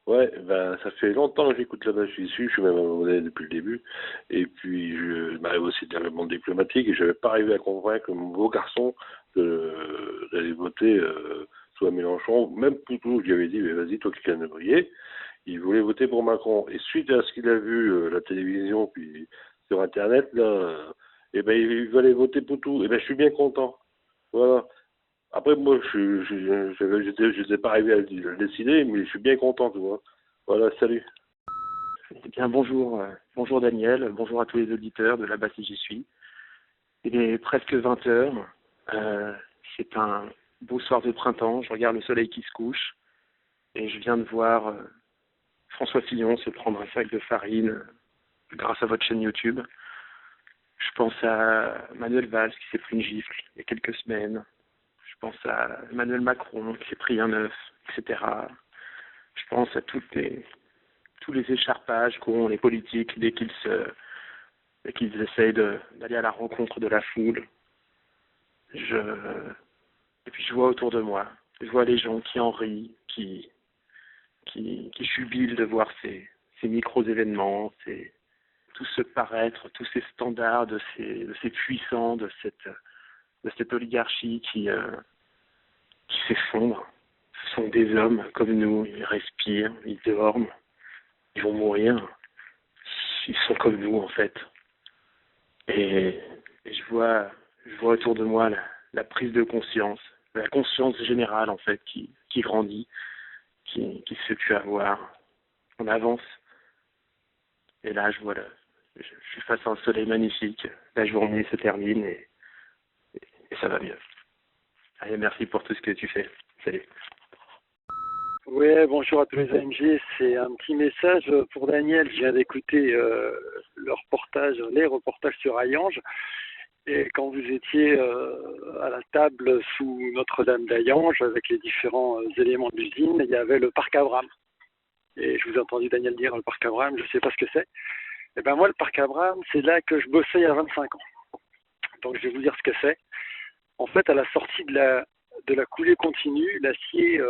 Ouais, ben ça fait longtemps que j'écoute la vache ici, je suis même abonné depuis le début. Et puis je m'arrive aussi dans le monde diplomatique et je n'avais pas arrivé à convaincre mon beau garçon d'aller voter soit Mélenchon, même Poutou, je lui avais dit, mais vas-y, toi qui viens de briller. Il voulait voter pour Macron. Et suite à ce qu'il a vu la télévision, puis sur Internet, là, eh ben il va aller voter Poutou. Eh ben je suis bien content. Voilà. Après, moi, j'étais pas arrivé à le décider, mais je suis bien content, tu vois. Voilà, salut. Eh bien, bonjour, bonjour Daniel, bonjour à tous les auditeurs de là-bas si j'y suis. Il est presque 20 heures. Euh, c'est un beau soir de printemps. Je regarde le soleil qui se couche et je viens de voir François Fillon se prendre un sac de farine grâce à votre chaîne YouTube. Je pense à Manuel Valls qui s'est pris une gifle il y a quelques semaines. Je pense à Emmanuel Macron qui s'est pris un œuf, etc. Je pense à tous les écharpages qu'ont les politiques dès qu'ils essayent d'aller à la rencontre de la foule. Et puis je vois autour de moi, je vois les gens qui en rient, qui jubilent de voir ces micros-événements, tout ce paraître, tous ces standards de ces puissants, de cette oligarchie qui s'effondre. Ce sont des hommes comme nous, ils respirent, ils dorment, ils vont mourir. Ils sont comme nous en fait. Et je vois autour de moi la prise de conscience, la conscience générale en fait qui grandit, qui se fait plus avoir. On avance. Et là, je suis face à un soleil magnifique. La journée se termine et ça va mieux. Allez, merci pour tout ce que tu fais. Salut. Oui, bonjour à tous les AMG. C'est un petit message pour Daniel. Je viens d'écouter les reportages sur Hayange. Et quand vous étiez à la table sous Notre-Dame d'Hayange avec les différents éléments de l'usine, il y avait le parc Abraham. Et je vous ai entendu Daniel dire le parc Abraham, je ne sais pas ce que c'est. Et ben moi, le parc Abraham, c'est là que je bossais il y a 25 ans. Donc je vais vous dire ce que c'est. En fait, à la sortie de la coulée continue, l'acier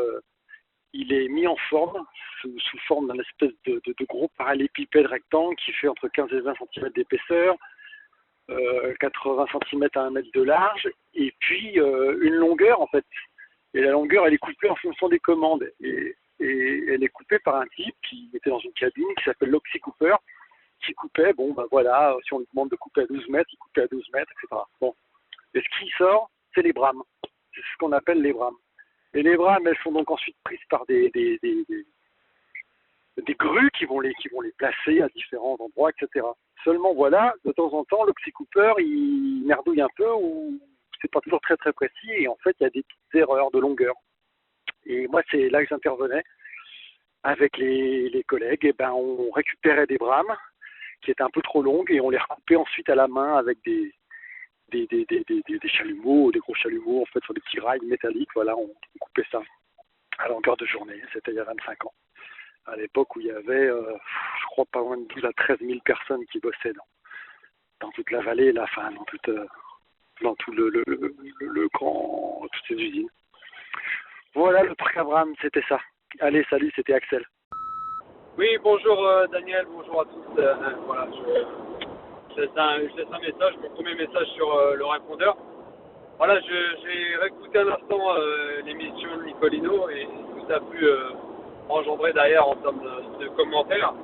il est mis en forme, sous forme d'un espèce de gros parallélépipède rectangle qui fait entre 15 et 20 cm d'épaisseur, 80 cm à 1 mètre de large, et puis une longueur en fait. Et la longueur, elle est coupée en fonction des commandes. Et elle est coupée par un type qui était dans une cabine qui s'appelle l'Oxy Cooper, qui coupait, bon ben voilà, si on lui demande de couper à 12 mètres, il coupait à 12 mètres, etc. Bon. Et ce qui sort, c'est les brames. C'est ce qu'on appelle les brames. Et les brames, elles sont donc ensuite prises par des grues qui vont les placer à différents endroits, etc. Seulement voilà, de temps en temps, l'Oxy Cooper, il merdouille un peu ou c'est pas toujours très très précis et en fait, il y a des petites erreurs de longueur. Et moi, c'est là que j'intervenais avec les collègues. Et ben, on récupérait des brames qui étaient un peu trop longues et on les recoupait ensuite à la main avec des chalumeaux, des gros chalumeaux, en fait, sur des petits rails métalliques. Voilà, on coupait ça à longueur de journée. C'était il y a 25 ans. À l'époque où il y avait, je crois, pas loin de 12 à 13 000 personnes qui bossaient dans toute la vallée, là, enfin, dans tout le grand, toutes ces usines. Voilà, le parc Abraham, c'était ça. Allez, salut, c'était Axel. Oui, bonjour Daniel, bonjour à tous. Voilà, je laisse un message, mon premier message sur le répondeur. Voilà, j'ai réécouté un instant l'émission de Nicolino et ce que ça a pu engendrer derrière en termes de commentaires.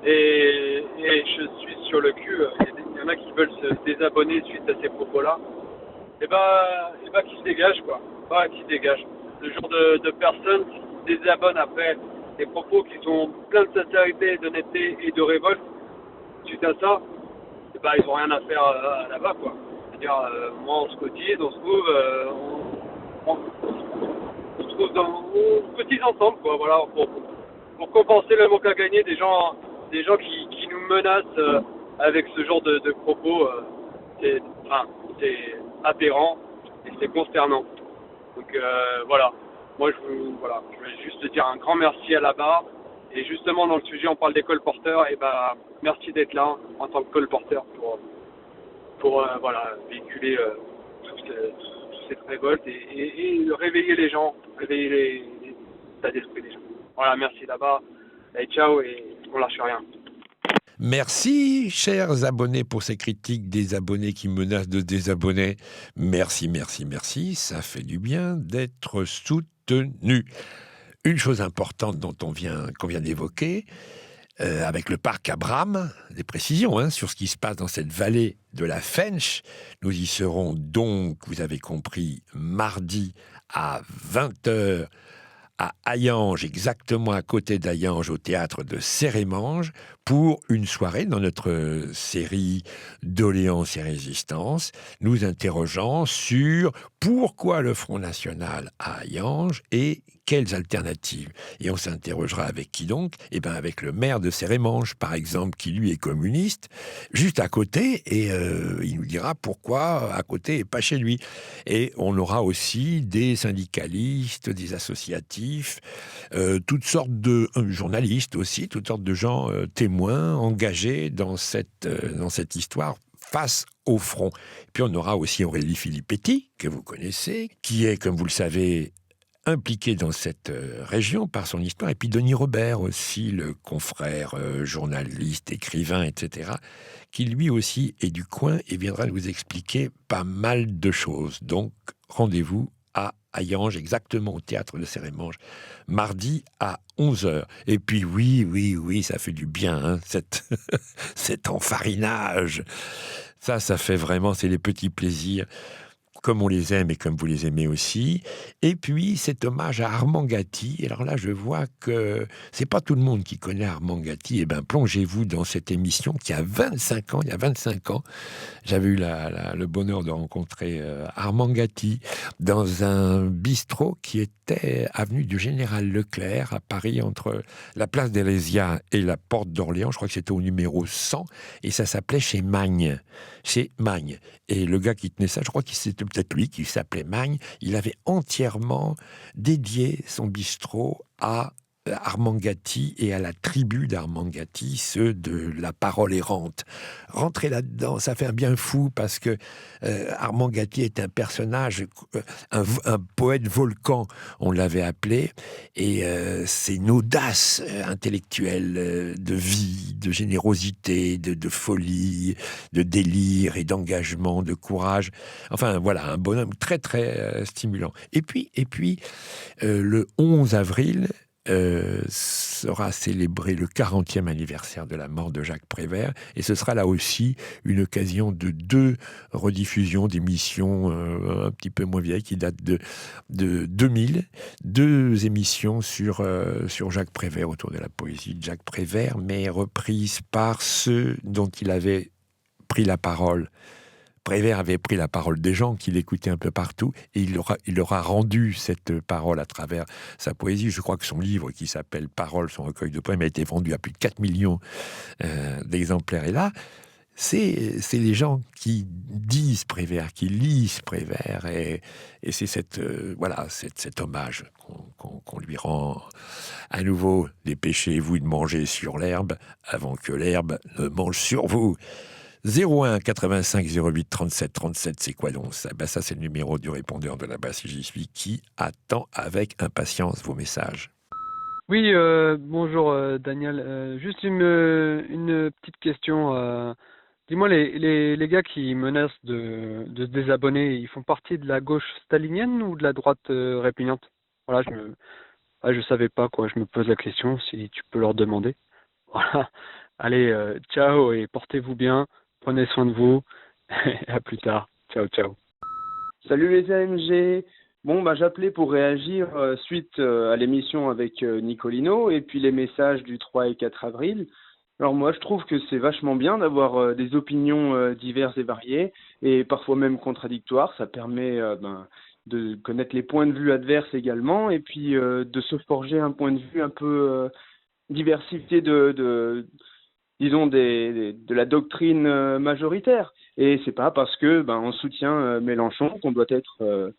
Et je suis sur le cul. Il y en a qui veulent se désabonner suite à ces propos-là. Et bah qui se dégagent quoi. Bah, qui se dégagent. Le genre de personnes qui se désabonnent après des propos qui sont pleins de sincérité, d'honnêteté et de révolte. Suite à ça, et bah, ils n'ont rien à faire là-bas quoi. C'est-à-dire, moi on se cotise, on se trouve, on se trouve on cotise ensemble quoi. Voilà, pour compenser le manque à gagner des gens qui nous menacent avec ce genre de propos. C'est aberrant et c'est consternant. Donc voilà. Moi je voulais juste te dire un grand merci à la barre. Et justement dans le sujet on parle des colporteurs, et bah merci d'être là en tant que colporteur pour véhiculer toute cette révolte et réveiller les gens, réveiller l'état d'esprit des gens. Voilà, merci là-bas. Et ciao, et on lâche rien. Merci, chers abonnés, pour ces critiques des abonnés qui menacent de désabonner. Merci, merci, merci. Ça fait du bien d'être soutenu. Une chose importante qu'on vient d'évoquer, avec le parc Abraham, des précisions sur ce qui se passe dans cette vallée de la Fensch. Nous y serons donc, vous avez compris, mardi à 20h à Hayange, exactement à côté d'Hayange, au théâtre de Cérémange, pour une soirée dans notre série Doléances et Résistance, nous interrogeant sur pourquoi le Front National à Hayange et quelles alternatives. Et on s'interrogera avec qui donc ? Eh bien avec le maire de Cérémange, par exemple, qui lui est communiste, juste à côté, et il nous dira pourquoi à côté et pas chez lui. Et on aura aussi des syndicalistes, des associatifs, toutes sortes de journalistes aussi, toutes sortes de gens témoins engagés dans cette histoire face au front. Et puis on aura aussi Aurélie Filippetti, que vous connaissez, qui est, comme vous le savez, impliqué dans cette région par son histoire, et puis Denis Robert aussi, le confrère journaliste, écrivain, etc., qui lui aussi est du coin et viendra nous expliquer pas mal de choses. Donc, rendez-vous à Hayange, exactement au théâtre de Cérémange, mardi à 11h. Et puis oui, ça fait du bien, cet enfarinage. Ça fait vraiment, c'est les petits plaisirs, comme on les aime et comme vous les aimez aussi. Et puis, cet hommage à Armand Gatti. Alors là, je vois que c'est pas tout le monde qui connaît Armand Gatti. Eh bien, plongez-vous dans cette émission qui a 25 ans. Il y a 25 ans, j'avais eu le bonheur de rencontrer Armand Gatti dans un bistrot qui était avenue du Général Leclerc à Paris, entre la place d'Hélésia et la porte d'Orléans. Je crois que c'était au numéro 100. Et ça s'appelait chez Magne. Chez Magne. Et le gars qui tenait ça, je crois que c'était peut-être lui qui s'appelait Magne, il avait entièrement dédié son bistrot à Armand Gatti et à la tribu d'Armand Gatti, ceux de la parole errante. Rentrez là-dedans, ça fait un bien fou, parce que Armand Gatti est un personnage, un poète volcan, on l'avait appelé, et c'est une audace intellectuelle, de vie, de générosité, de folie, de délire et d'engagement, de courage. Enfin voilà, un bonhomme très très stimulant. Et puis le 11 avril, sera célébré le 40e anniversaire de la mort de Jacques Prévert, et ce sera là aussi une occasion de 2 rediffusions d'émissions un petit peu moins vieilles, qui datent de 2000, 2 émissions sur Jacques Prévert, autour de la poésie de Jacques Prévert, mais reprises par ceux dont il avait pris la parole. Prévert avait pris la parole des gens qu'il écoutait un peu partout, et il leur a rendu cette parole à travers sa poésie. Je crois que son livre, qui s'appelle Paroles, son recueil de poèmes, a été vendu à plus de 4 millions d'exemplaires. Et là, c'est les gens qui disent Prévert, qui lisent Prévert, et c'est cet hommage qu'on lui rend à nouveau. Dépêchez-vous de manger sur l'herbe avant que l'herbe ne mange sur vous. 01 85 08 37 37, c'est quoi donc ça ? Ça, c'est le numéro du répondeur de la base si j'y suis, qui attend avec impatience vos messages. Oui, bonjour Daniel. Juste une petite question. Dis-moi, les gars qui menacent de se désabonner, ils font partie de la gauche stalinienne ou de la droite répugnante ? Voilà, je savais pas, quoi. Je me pose la question, si tu peux leur demander. Voilà. Allez, ciao et portez-vous bien. Prenez soin de vous. À plus tard. Ciao, ciao. Salut les AMG. Bon, j'appelais pour réagir suite à l'émission avec Nicolino et puis les messages du 3 et 4 avril. Alors moi, je trouve que c'est vachement bien d'avoir des opinions diverses et variées et parfois même contradictoires. Ça permet de connaître les points de vue adverses également, et puis de se forger un point de vue un peu diversifié disons de la doctrine majoritaire. Et c'est pas parce que on soutient Mélenchon qu'on doit être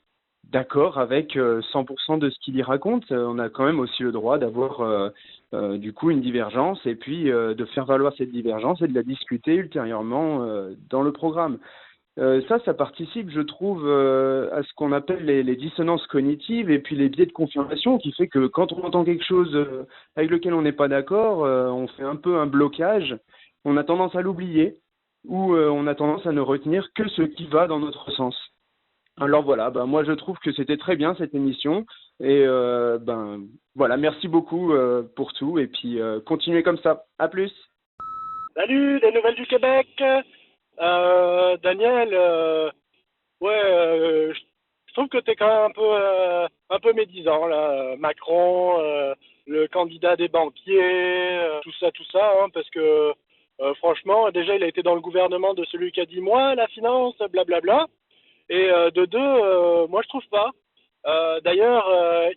d'accord avec 100% de ce qu'il y raconte. On a quand même aussi le droit d'avoir du coup une divergence, et puis de faire valoir cette divergence et de la discuter ultérieurement dans le programme. Ça participe, je trouve, à ce qu'on appelle les dissonances cognitives et puis les biais de confirmation, qui fait que quand on entend quelque chose avec lequel on n'est pas d'accord, on fait un peu un blocage, on a tendance à l'oublier ou on a tendance à ne retenir que ce qui va dans notre sens. Alors voilà, moi je trouve que c'était très bien cette émission et voilà, merci beaucoup pour tout et puis continuez comme ça. À plus. Salut, des nouvelles du Québec. Daniel, je trouve que t'es quand même un peu médisant là. Macron, le candidat des banquiers, tout ça, hein, parce que franchement, déjà il a été dans le gouvernement de celui qui a dit moi la finance, blablabla. Et de deux, moi je trouve pas. D'ailleurs,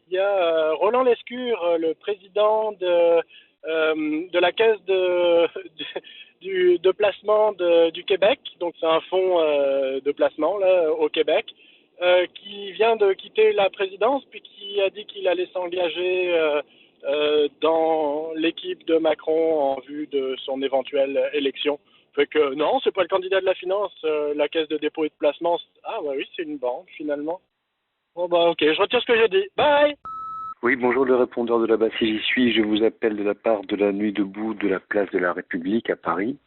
il y a Roland Lescure, le président de la caisse de placement du Québec, donc c'est un fonds de placement là au Québec, qui vient de quitter la présidence puis qui a dit qu'il allait s'engager dans l'équipe de Macron en vue de son éventuelle élection. Fait que non, c'est pas le candidat de la finance, la caisse de dépôt et de placement. Ah bah oui, c'est une banque finalement. Bon bah ok, je retire ce que j'ai dit. Bye. Oui, bonjour le répondeur de la BAS, si j'y suis. Je vous appelle de la part de la Nuit debout de la place de la République à Paris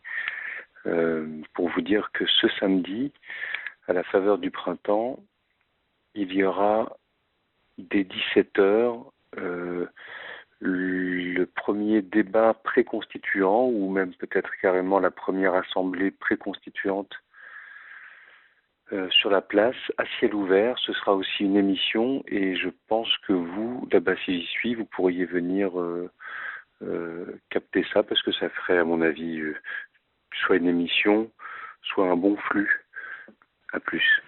pour vous dire que ce samedi, à la faveur du printemps, il y aura dès 17h le premier débat préconstituant ou même peut-être carrément la première assemblée préconstituante sur la place à ciel ouvert. Ce sera aussi une émission et je pense que vous, là-bas si j'y suis, vous pourriez venir capter ça parce que ça ferait à mon avis soit une émission, soit un bon flux. À plus.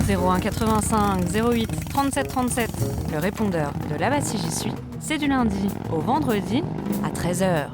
01 85 08 37 37, le répondeur de là-bas si j'y suis, c'est du lundi au vendredi à 13h.